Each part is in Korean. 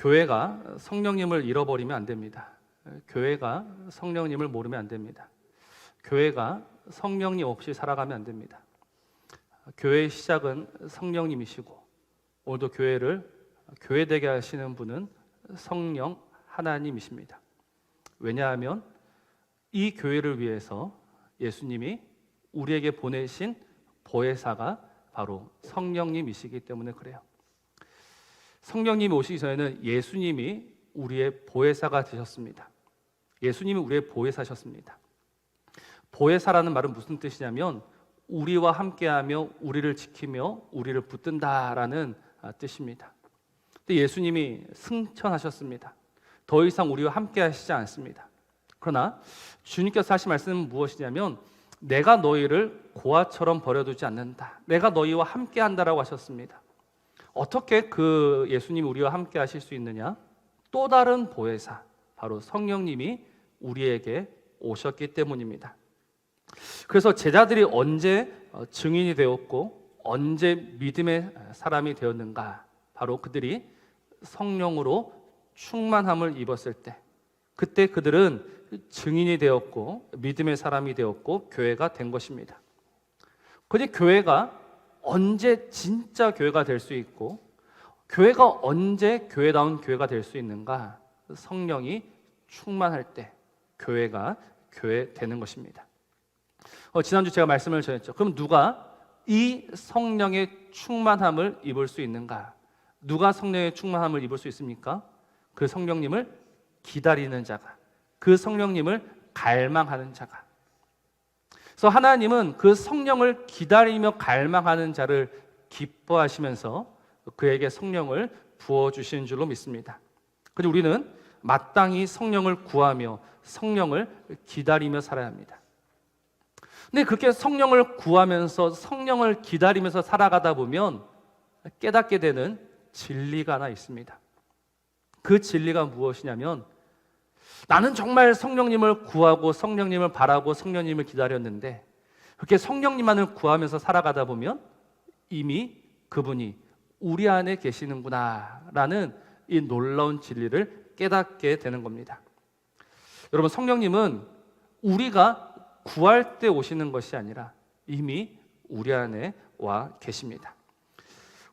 교회가 성령님을 잃어버리면 안 됩니다. 교회가 성령님을 모르면 안 됩니다. 교회가 성령님 없이 살아가면 안 됩니다. 교회의 시작은 성령님이시고 오늘도 교회를 교회되게 하시는 분은 성령 하나님이십니다. 왜냐하면 이 교회를 위해서 예수님이 우리에게 보내신 보혜사가 바로 성령님이시기 때문에 그래요. 성령님이 오시기 전에는 예수님이 우리의 보혜사가 되셨습니다. 예수님이 우리의 보혜사셨습니다. 보혜사라는 말은 무슨 뜻이냐면 우리와 함께하며 우리를 지키며 우리를 붙든다라는 뜻입니다. 근데 예수님이 승천하셨습니다. 더 이상 우리와 함께 하시지 않습니다. 그러나 주님께서 하신 말씀은 무엇이냐면 내가 너희를 고아처럼 버려두지 않는다. 내가 너희와 함께 한다라고 하셨습니다. 어떻게 그 예수님이 우리와 함께 하실 수 있느냐? 또 다른 보혜사, 바로 성령님이 우리에게 오셨기 때문입니다. 그래서 제자들이 언제 증인이 되었고 언제 믿음의 사람이 되었는가? 바로 그들이 성령으로 충만함을 입었을 때, 그때 그들은 증인이 되었고 믿음의 사람이 되었고 교회가 된 것입니다. 그런데 교회가 언제 진짜 교회가 될 수 있고 교회가 언제 교회다운 교회가 될 수 있는가? 성령이 충만할 때 교회가 교회 되는 것입니다. 지난주 제가 말씀을 전했죠. 그럼 누가 이 성령의 충만함을 입을 수 있는가? 누가 성령의 충만함을 입을 수 있습니까? 그 성령님을 기다리는 자가, 그 성령님을 갈망하는 자가. 그래서 하나님은 그 성령을 기다리며 갈망하는 자를 기뻐하시면서 그에게 성령을 부어주시는 줄로 믿습니다. 그런데 우리는 마땅히 성령을 구하며 성령을 기다리며 살아야 합니다. 근데 그렇게 성령을 구하면서 성령을 기다리면서 살아가다 보면 깨닫게 되는 진리가 하나 있습니다. 그 진리가 무엇이냐면 나는 정말 성령님을 구하고 성령님을 바라고 성령님을 기다렸는데 그렇게 성령님만을 구하면서 살아가다 보면 이미 그분이 우리 안에 계시는구나 라는 이 놀라운 진리를 깨닫게 되는 겁니다. 여러분, 성령님은 우리가 구할 때 오시는 것이 아니라 이미 우리 안에 와 계십니다.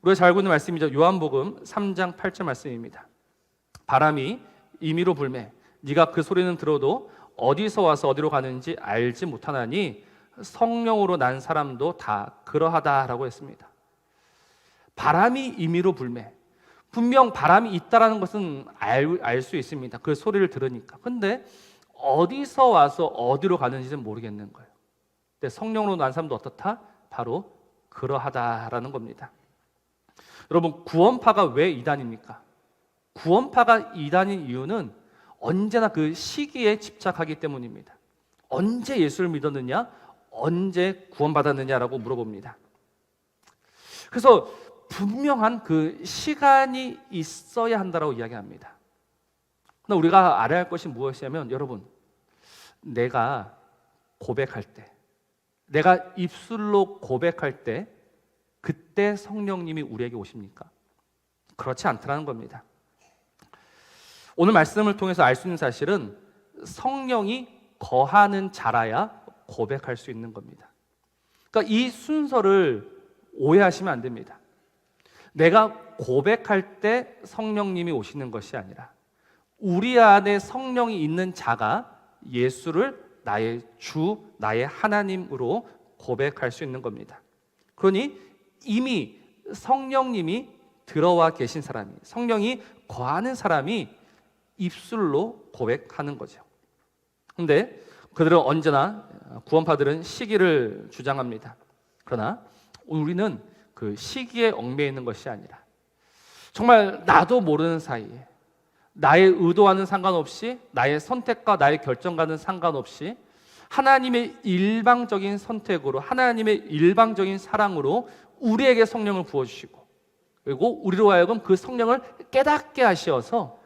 우리가 잘 알고 있는 말씀이죠. 요한복음 3장 8절 말씀입니다. 바람이 임의로 불매 네가 그 소리는 들어도 어디서 와서 어디로 가는지 알지 못하나니 성령으로 난 사람도 다 그러하다라고 했습니다. 바람이 임의로 불매, 분명 바람이 있다라는 것은 알 수 있습니다. 그 소리를 들으니까. 근데 어디서 와서 어디로 가는지는 모르겠는 거예요. 근데 성령으로 난 사람도 어떻다? 바로 그러하다라는 겁니다. 여러분, 구원파가 왜 이단입니까? 구원파가 이단인 이유는 언제나 그 시기에 집착하기 때문입니다. 언제 예수를 믿었느냐? 언제 구원받았느냐라고 물어봅니다. 그래서 분명한 그 시간이 있어야 한다라고 이야기합니다. 그러나 우리가 알아야 할 것이 무엇이냐면 여러분, 내가 고백할 때, 내가 입술로 고백할 때 그때 성령님이 우리에게 오십니까? 그렇지 않다는 겁니다. 오늘 말씀을 통해서 알 수 있는 사실은 성령이 거하는 자라야 고백할 수 있는 겁니다. 그러니까 이 순서를 오해하시면 안 됩니다. 내가 고백할 때 성령님이 오시는 것이 아니라 우리 안에 성령이 있는 자가 예수를 나의 주, 나의 하나님으로 고백할 수 있는 겁니다. 그러니 이미 성령님이 들어와 계신 사람이, 성령이 거하는 사람이 입술로 고백하는 거죠. 그런데 그들은 언제나, 구원파들은 시기를 주장합니다. 그러나 우리는 그 시기에 얽매여 있는 것이 아니라 정말 나도 모르는 사이에 나의 의도와는 상관없이, 나의 선택과 나의 결정과는 상관없이 하나님의 일방적인 선택으로, 하나님의 일방적인 사랑으로 우리에게 성령을 부어주시고, 그리고 우리로 하여금 그 성령을 깨닫게 하셔서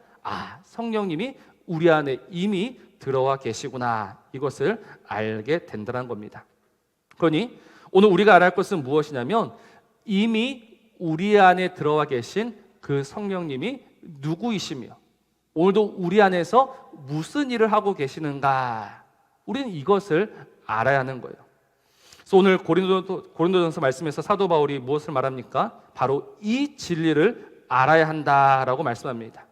성령님이 우리 안에 이미 들어와 계시구나, 이것을 알게 된다는 겁니다. 그러니 오늘 우리가 알아야 할 것은 무엇이냐면 이미 우리 안에 들어와 계신 그 성령님이 누구이시며 오늘도 우리 안에서 무슨 일을 하고 계시는가? 우리는 이것을 알아야 하는 거예요. 그래서 오늘 고린도전서 말씀에서 사도 바울이 무엇을 말합니까? 바로 이 진리를 알아야 한다라고 말씀합니다.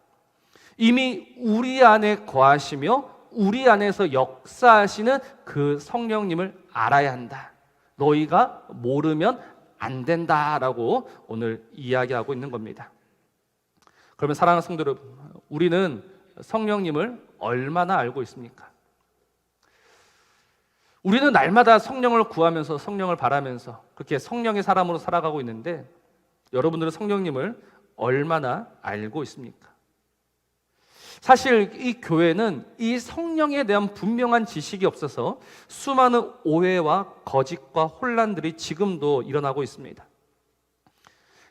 이미 우리 안에 거하시며 우리 안에서 역사하시는 그 성령님을 알아야 한다. 너희가 모르면 안 된다라고 오늘 이야기하고 있는 겁니다. 그러면 사랑하는 성도 여러분, 우리는 성령님을 얼마나 알고 있습니까? 우리는 날마다 성령을 구하면서 성령을 바라면서 그렇게 성령의 사람으로 살아가고 있는데 여러분들은 성령님을 얼마나 알고 있습니까? 사실 이 교회는 이 성령에 대한 분명한 지식이 없어서 수많은 오해와 거짓과 혼란들이 지금도 일어나고 있습니다.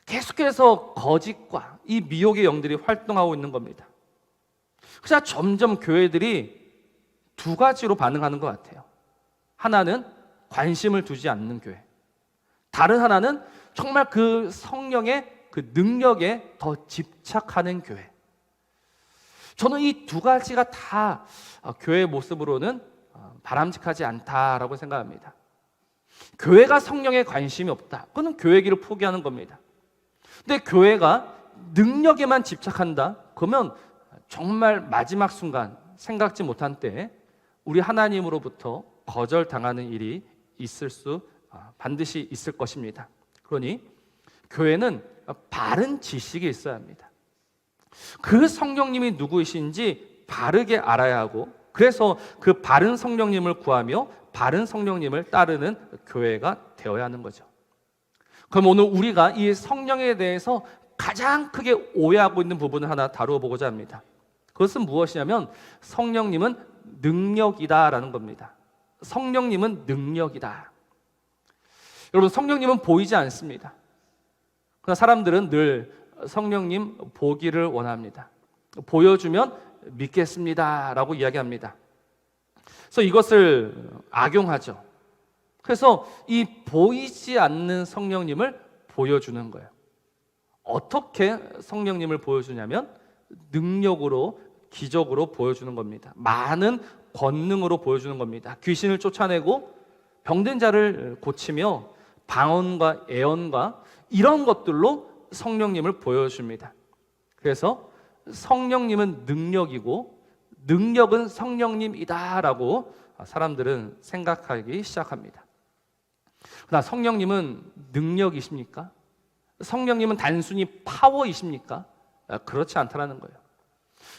계속해서 거짓과 이 미혹의 영들이 활동하고 있는 겁니다. 그래서 점점 교회들이 두 가지로 반응하는 것 같아요. 하나는 관심을 두지 않는 교회, 다른 하나는 정말 그 성령의 그 능력에 더 집착하는 교회. 저는 이 두 가지가 다 교회의 모습으로는 바람직하지 않다라고 생각합니다. 교회가 성령에 관심이 없다, 그건 교회 길을 포기하는 겁니다. 근데 교회가 능력에만 집착한다, 그러면 정말 마지막 순간 생각지 못한 때에 우리 하나님으로부터 거절당하는 일이 반드시 있을 것입니다. 그러니 교회는 바른 지식이 있어야 합니다. 그 성령님이 누구이신지 바르게 알아야 하고, 그래서 그 바른 성령님을 구하며 바른 성령님을 따르는 교회가 되어야 하는 거죠. 그럼 오늘 우리가 이 성령에 대해서 가장 크게 오해하고 있는 부분을 하나 다루어 보고자 합니다. 그것은 무엇이냐면 성령님은 능력이다라는 겁니다. 성령님은 능력이다. 여러분, 성령님은 보이지 않습니다. 그러나 사람들은 늘 성령님 보기를 원합니다. 보여주면 믿겠습니다 라고 이야기합니다. 그래서 이것을 악용하죠. 그래서 이 보이지 않는 성령님을 보여주는 거예요. 어떻게 성령님을 보여주냐면 능력으로, 기적으로 보여주는 겁니다. 많은 권능으로 보여주는 겁니다. 귀신을 쫓아내고 병든 자를 고치며 방언과 예언과 이런 것들로 성령님을 보여줍니다. 그래서 성령님은 능력이고 능력은 성령님이다라고 사람들은 생각하기 시작합니다. 그러나 성령님은 능력이십니까? 성령님은 단순히 파워이십니까? 그렇지 않다는 거예요.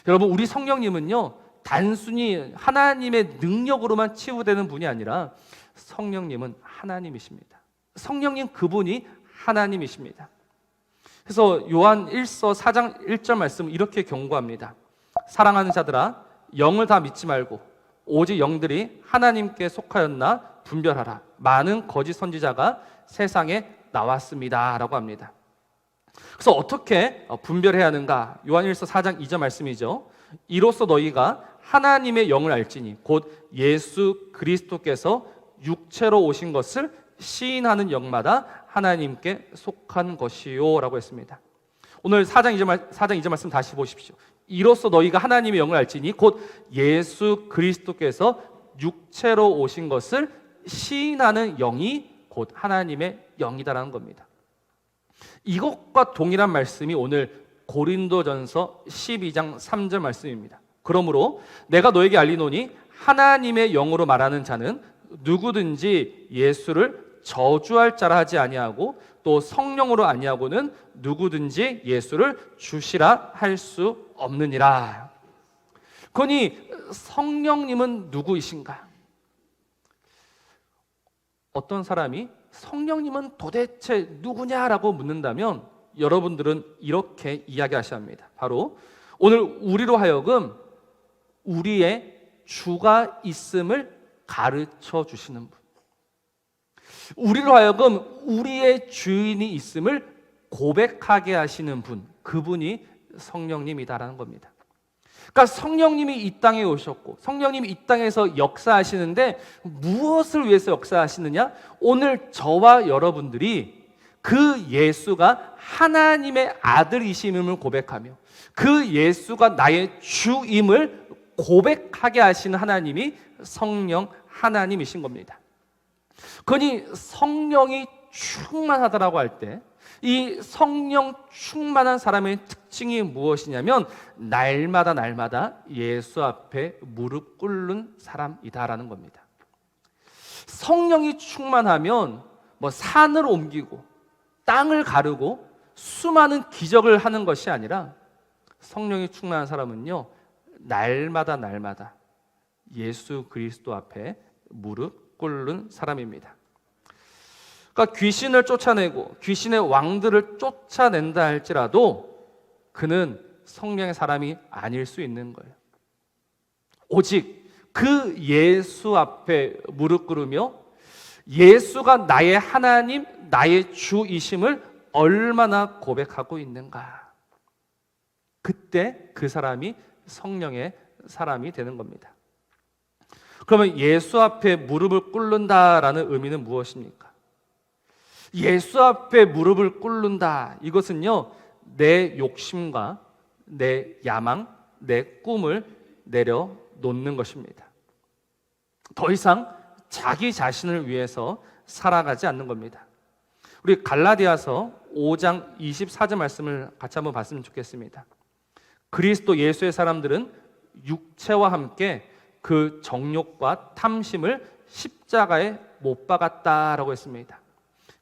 여러분, 우리 성령님은요, 단순히 하나님의 능력으로만 치유되는 분이 아니라 성령님은 하나님이십니다. 성령님 그분이 하나님이십니다. 그래서 요한 1서 4장 1절 말씀 이렇게 경고합니다. 사랑하는 자들아, 영을 다 믿지 말고 오직 영들이 하나님께 속하였나 분별하라. 많은 거짓 선지자가 세상에 나왔습니다 라고 합니다. 그래서 어떻게 분별해야 하는가? 요한 1서 4장 2절 말씀이죠. 이로써 너희가 하나님의 영을 알지니 곧 예수 그리스도께서 육체로 오신 것을 시인하는 영마다 하나님께 속한 것이요 라고 했습니다. 오늘 4장 2절 말씀 다시 보십시오. 이로써 너희가 하나님의 영을 알지니 곧 예수 그리스도께서 육체로 오신 것을 시인하는 영이 곧 하나님의 영이다라는 겁니다. 이것과 동일한 말씀이 오늘 고린도전서 12장 3절 말씀입니다. 그러므로 내가 너에게 알리노니 하나님의 영으로 말하는 자는 누구든지 예수를 저주할 자라 하지 아니하고 또 성령으로 아니하고는 누구든지 예수를 주시라 할 수 없느니라. 그러니 성령님은 누구이신가? 어떤 사람이 성령님은 도대체 누구냐라고 묻는다면 여러분들은 이렇게 이야기하셔야 합니다. 바로 오늘 우리로 하여금 우리의 주가 있음을 가르쳐 주시는 분, 우리로 하여금 우리의 주인이 있음을 고백하게 하시는 분, 그분이 성령님이다라는 겁니다. 그러니까 성령님이 이 땅에 오셨고 성령님이 이 땅에서 역사하시는데 무엇을 위해서 역사하시느냐? 오늘 저와 여러분들이 그 예수가 하나님의 아들이심을 고백하며 그 예수가 나의 주임을 고백하게 하시는 하나님이 성령 하나님이신 겁니다. 그러니 성령이 충만하다라고 할 때 이 성령 충만한 사람의 특징이 무엇이냐면 날마다 예수 앞에 무릎 꿇는 사람이다라는 겁니다. 성령이 충만하면 뭐 산을 옮기고 땅을 가르고 수많은 기적을 하는 것이 아니라 성령이 충만한 사람은요, 날마다 예수 그리스도 앞에 무릎 꿇는 사람입니다. 그러니까 귀신을 쫓아내고 귀신의 왕들을 쫓아낸다 할지라도 그는 성령의 사람이 아닐 수 있는 거예요. 오직 그 예수 앞에 무릎 꿇으며 예수가 나의 하나님, 나의 주이심을 얼마나 고백하고 있는가. 그때 그 사람이 성령의 사람이 되는 겁니다. 그러면 예수 앞에 무릎을 꿇는다라는 의미는 무엇입니까? 예수 앞에 무릎을 꿇는다. 이것은요, 내 욕심과 내 야망, 내 꿈을 내려놓는 것입니다. 더 이상 자기 자신을 위해서 살아가지 않는 겁니다. 우리 갈라디아서 5장 24절 말씀을 같이 한번 봤으면 좋겠습니다. 그리스도 예수의 사람들은 육체와 함께 그 정욕과 탐심을 십자가에 못 박았다라고 했습니다.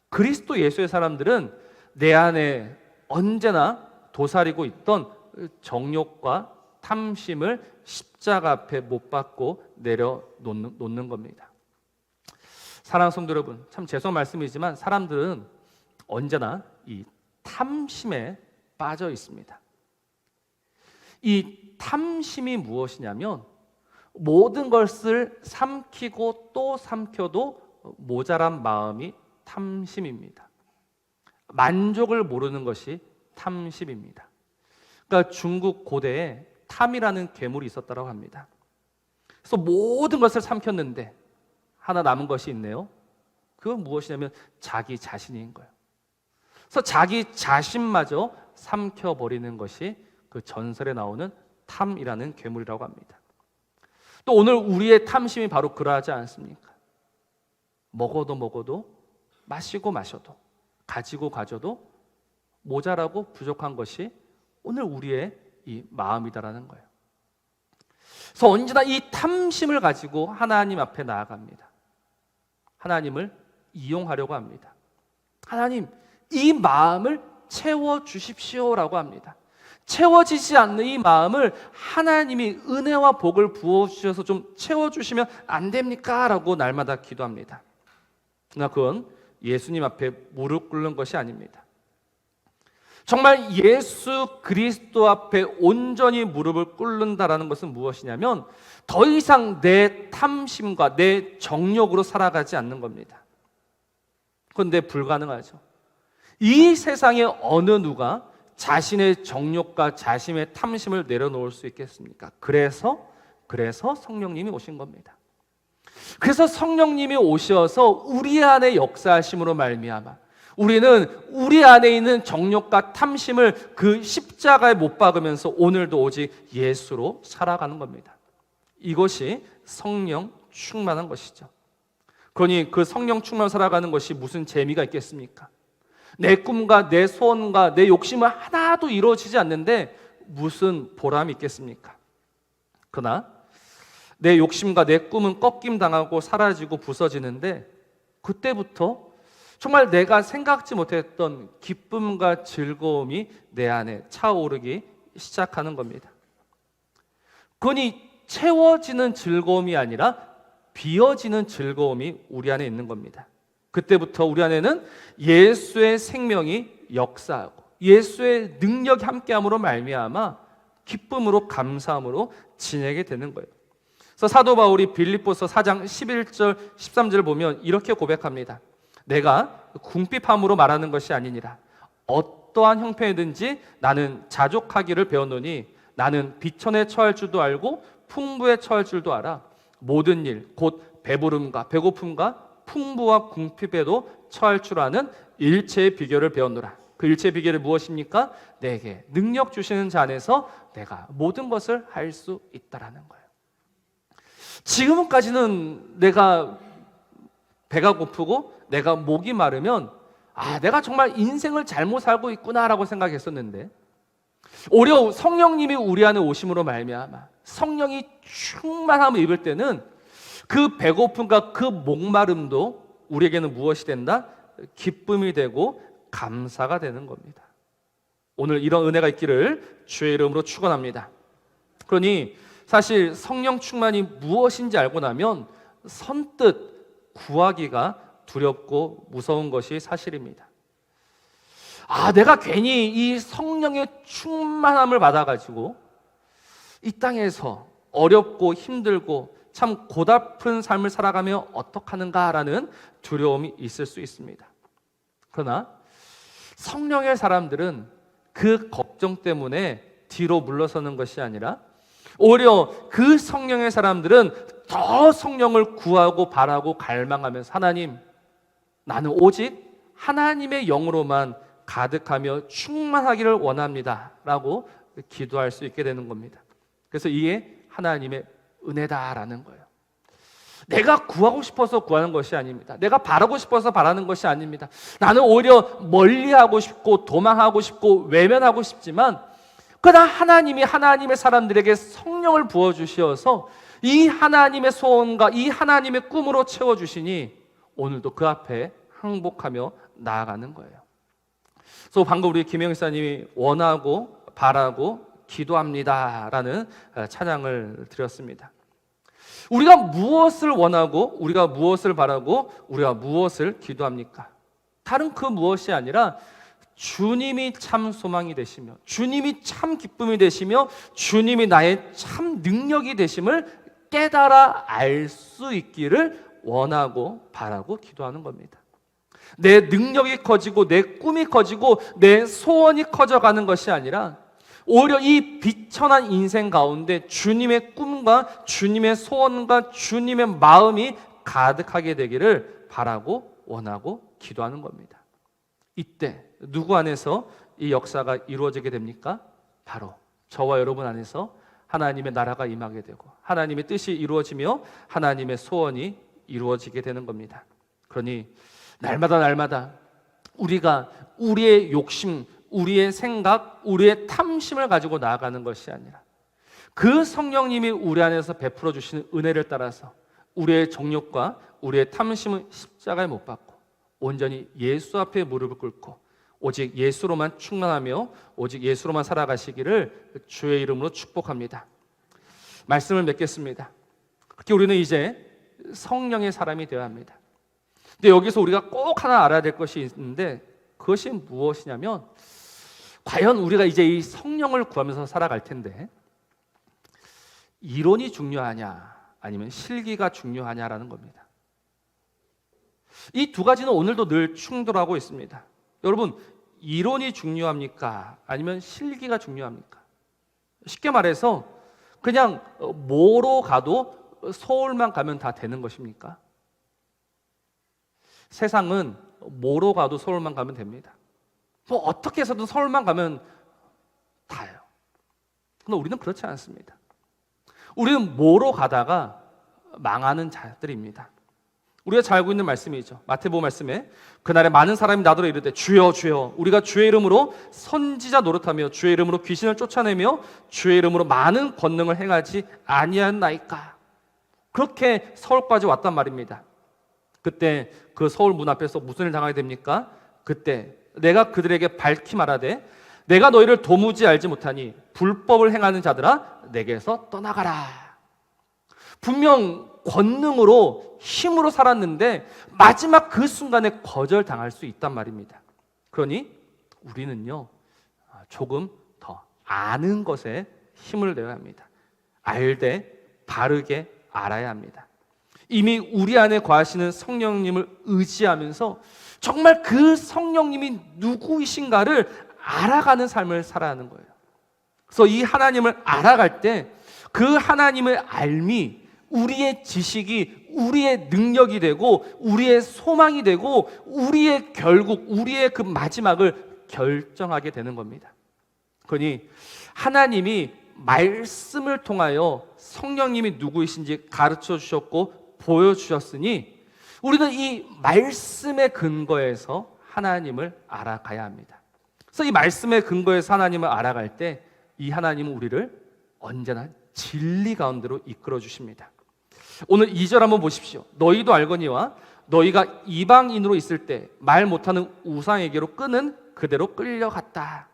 그리스도 예수의 사람들은 내 안에 언제나 도사리고 있던 정욕과 탐심을 십자가 앞에 못 박고 내려놓는 겁니다. 사랑하는 성도 여러분, 참 죄송한 말씀이지만 사람들은 언제나 이 탐심에 빠져 있습니다. 이 탐심이 무엇이냐면 모든 것을 삼키고 또 삼켜도 모자란 마음이 탐심입니다. 만족을 모르는 것이 탐심입니다. 그러니까 중국 고대에 탐이라는 괴물이 있었다고 합니다. 그래서 모든 것을 삼켰는데 하나 남은 것이 있네요. 그건 무엇이냐면 자기 자신인 거예요. 그래서 자기 자신마저 삼켜버리는 것이 그 전설에 나오는 탐이라는 괴물이라고 합니다. 또 오늘 우리의 탐심이 바로 그러하지 않습니까? 먹어도 마셔도 가지고 가져도 모자라고 부족한 것이 오늘 우리의 이 마음이다라는 거예요. 그래서 언제나 이 탐심을 가지고 하나님 앞에 나아갑니다. 하나님을 이용하려고 합니다. 하나님, 이 마음을 채워주십시오라고 합니다. 채워지지 않는 이 마음을 하나님이 은혜와 복을 부어주셔서 좀 채워주시면 안 됩니까? 라고 날마다 기도합니다. 그러나 그건 예수님 앞에 무릎 꿇는 것이 아닙니다. 정말 예수 그리스도 앞에 온전히 무릎을 꿇는다라는 것은 무엇이냐면 더 이상 내 탐심과 내 정욕으로 살아가지 않는 겁니다. 그런데 불가능하죠. 이 세상에 어느 누가 자신의 정욕과 자신의 탐심을 내려놓을 수 있겠습니까? 그래서 성령님이 오신 겁니다. 그래서 성령님이 오셔서 우리 안에 역사하심으로 말미암아 우리는 우리 안에 있는 정욕과 탐심을 그 십자가에 못 박으면서 오늘도 오직 예수로 살아가는 겁니다. 이것이 성령 충만한 것이죠. 그러니 그 성령 충만 살아가는 것이 무슨 재미가 있겠습니까? 내 꿈과 내 소원과 내 욕심은 하나도 이루어지지 않는데 무슨 보람이 있겠습니까? 그러나 내 욕심과 내 꿈은 꺾임당하고 사라지고 부서지는데 그때부터 정말 내가 생각지 못했던 기쁨과 즐거움이 내 안에 차오르기 시작하는 겁니다. 그러니 채워지는 즐거움이 아니라 비어지는 즐거움이 우리 안에 있는 겁니다. 그때부터 우리 안에는 예수의 생명이 역사하고 예수의 능력이 함께함으로 말미암아 기쁨으로 감사함으로 지내게 되는 거예요. 그래서 사도 바울이 빌립보서 4장 11절 13절을 보면 이렇게 고백합니다. 내가 궁핍함으로 말하는 것이 아니니라. 어떠한 형편이든지 나는 자족하기를 배웠노니 나는 비천에 처할 줄도 알고 풍부에 처할 줄도 알아. 모든 일 곧 배부름과 배고픔과 풍부와 궁핍에도 처할 줄 아는 일체의 비결을 배웠노라. 그 일체의 비결이 무엇입니까? 내게 능력 주시는 자 안에서 내가 모든 것을 할 수 있다라는 거예요. 지금까지는 내가 배가 고프고 내가 목이 마르면 내가 정말 인생을 잘못 살고 있구나라고 생각했었는데, 오히려 성령님이 우리 안에 오심으로 말미암아 성령이 충만함을 입을 때는 그 배고픔과 그 목마름도 우리에게는 무엇이 된다? 기쁨이 되고 감사가 되는 겁니다. 오늘 이런 은혜가 있기를 주의 이름으로 축원합니다. 그러니 사실 성령 충만이 무엇인지 알고 나면 선뜻 구하기가 두렵고 무서운 것이 사실입니다. 내가 괜히 이 성령의 충만함을 받아가지고 이 땅에서 어렵고 힘들고 참 고달픈 삶을 살아가며 어떡하는가라는 두려움이 있을 수 있습니다. 그러나 성령의 사람들은 그 걱정 때문에 뒤로 물러서는 것이 아니라 오히려 그 성령의 사람들은 더 성령을 구하고 바라고 갈망하면서 하나님, 나는 오직 하나님의 영으로만 가득하며 충만하기를 원합니다 라고 기도할 수 있게 되는 겁니다. 그래서 이게 하나님의 은혜다라는 거예요. 내가 구하고 싶어서 구하는 것이 아닙니다. 내가 바라고 싶어서 바라는 것이 아닙니다. 나는 오히려 멀리하고 싶고 도망하고 싶고 외면하고 싶지만, 그러나 하나님이 하나님의 사람들에게 성령을 부어주셔서 이 하나님의 소원과 이 하나님의 꿈으로 채워주시니 오늘도 그 앞에 항복하며 나아가는 거예요. 그래서 방금 우리 김영 사님이 원하고 바라고 기도합니다라는 찬양을 드렸습니다. 우리가 무엇을 원하고 우리가 무엇을 바라고 우리가 무엇을 기도합니까? 다른 그 무엇이 아니라 주님이 참 소망이 되시며 주님이 참 기쁨이 되시며 주님이 나의 참 능력이 되심을 깨달아 알 수 있기를 원하고 바라고 기도하는 겁니다. 내 능력이 커지고 내 꿈이 커지고 내 소원이 커져가는 것이 아니라 오히려 이 비천한 인생 가운데 주님의 꿈과 주님의 소원과 주님의 마음이 가득하게 되기를 바라고 원하고 기도하는 겁니다. 이때 누구 안에서 이 역사가 이루어지게 됩니까? 바로 저와 여러분 안에서 하나님의 나라가 임하게 되고 하나님의 뜻이 이루어지며 하나님의 소원이 이루어지게 되는 겁니다. 그러니 날마다 우리가 우리의 욕심, 우리의 생각, 우리의 탐심을 가지고 나아가는 것이 아니라 그 성령님이 우리 안에서 베풀어 주시는 은혜를 따라서 우리의 정욕과 우리의 탐심은 십자가에 못 박고 온전히 예수 앞에 무릎을 꿇고 오직 예수로만 충만하며 오직 예수로만 살아가시기를 주의 이름으로 축복합니다. 말씀을 맺겠습니다. 그렇게 우리는 이제 성령의 사람이 되어야 합니다. 근데 여기서 우리가 꼭 하나 알아야 될 것이 있는데 그것이 무엇이냐면, 과연 우리가 이제 이 성령을 구하면서 살아갈 텐데 이론이 중요하냐 아니면 실기가 중요하냐라는 겁니다. 이 두 가지는 오늘도 늘 충돌하고 있습니다. 여러분, 이론이 중요합니까? 아니면 실기가 중요합니까? 쉽게 말해서 그냥 뭐로 가도 서울만 가면 다 되는 것입니까? 세상은 뭐로 가도 서울만 가면 됩니다. 뭐 어떻게 해서든 서울만 가면 다예요. 그런데 우리는 그렇지 않습니다. 우리는 뭐로 가다가 망하는 자들입니다. 우리가 잘 알고 있는 말씀이죠. 마태복음 말씀에 그날에 많은 사람이 나더러 이르되 주여 주여 우리가 주의 이름으로 선지자 노릇하며 주의 이름으로 귀신을 쫓아내며 주의 이름으로 많은 권능을 행하지 아니하였나이까. 그렇게 서울까지 왔단 말입니다. 그때 그 서울 문 앞에서 무슨 일 당하게 됩니까? 그때 내가 그들에게 밝히 말하되 내가 너희를 도무지 알지 못하니 불법을 행하는 자들아 내게서 떠나가라. 분명 권능으로 힘으로 살았는데 마지막 그 순간에 거절당할 수 있단 말입니다. 그러니 우리는요 조금 더 아는 것에 힘을 내야 합니다. 알되 바르게 알아야 합니다. 이미 우리 안에 거하시는 성령님을 의지하면서 정말 그 성령님이 누구이신가를 알아가는 삶을 살아야 하는 거예요. 그래서 이 하나님을 알아갈 때 그 하나님의 알미, 우리의 지식이 우리의 능력이 되고 우리의 소망이 되고 우리의 결국, 우리의 그 마지막을 결정하게 되는 겁니다. 그러니 하나님이 말씀을 통하여 성령님이 누구이신지 가르쳐 주셨고 보여주셨으니 우리는 이 말씀의 근거에서 하나님을 알아가야 합니다. 그래서 이 말씀의 근거에서 하나님을 알아갈 때 이 하나님은 우리를 언제나 진리 가운데로 이끌어 주십니다. 오늘 2절 한번 보십시오. 너희도 알거니와 너희가 이방인으로 있을 때 말 못하는 우상에게로 끄는 그대로 끌려갔다.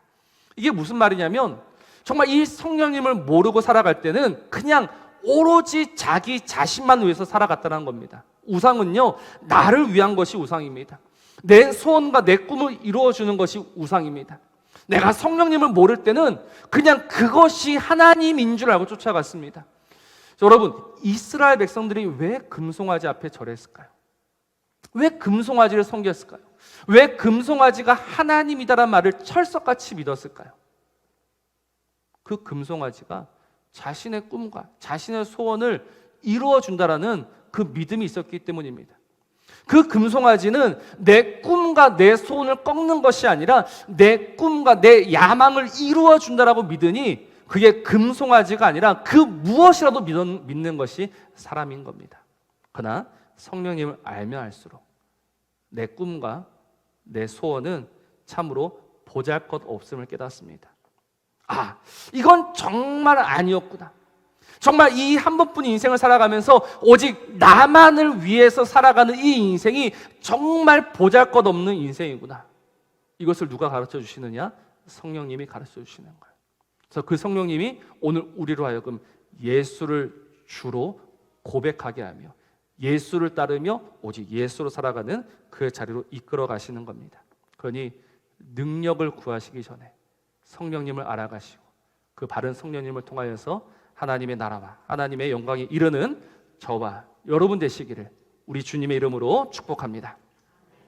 이게 무슨 말이냐면 정말 이 성령님을 모르고 살아갈 때는 그냥 오로지 자기 자신만 위해서 살아갔다는 겁니다. 우상은요, 나를 위한 것이 우상입니다. 내 소원과 내 꿈을 이루어주는 것이 우상입니다. 내가 성령님을 모를 때는 그냥 그것이 하나님인 줄 알고 쫓아갔습니다. 여러분, 이스라엘 백성들이 왜 금송아지 앞에 절했을까요? 왜 금송아지를 섬겼을까요? 왜 금송아지가 하나님이다라는 말을 철석같이 믿었을까요? 그 금송아지가 자신의 꿈과 자신의 소원을 이루어준다라는 그 믿음이 있었기 때문입니다. 그 금송아지는 내 꿈과 내 소원을 꺾는 것이 아니라 내 꿈과 내 야망을 이루어준다라고 믿으니 그게 금송아지가 아니라 그 무엇이라도 믿는 것이 사람인 겁니다. 그러나 성령님을 알면 알수록 내 꿈과 내 소원은 참으로 보잘것없음을 깨닫습니다. 아, 이건 정말 아니었구나. 정말 이 한 번뿐 인생을 살아가면서 오직 나만을 위해서 살아가는 이 인생이 정말 보잘것없는 인생이구나. 이것을 누가 가르쳐 주시느냐? 성령님이 가르쳐 주시는 거예요. 그래서 그 성령님이 오늘 우리로 하여금 예수를 주로 고백하게 하며 예수를 따르며 오직 예수로 살아가는 그 자리로 이끌어 가시는 겁니다. 그러니 능력을 구하시기 전에 성령님을 알아가시고 그 바른 성령님을 통하여서 하나님의 나라와 하나님의 영광에 이르는 저와 여러분 되시기를 우리 주님의 이름으로 축복합니다.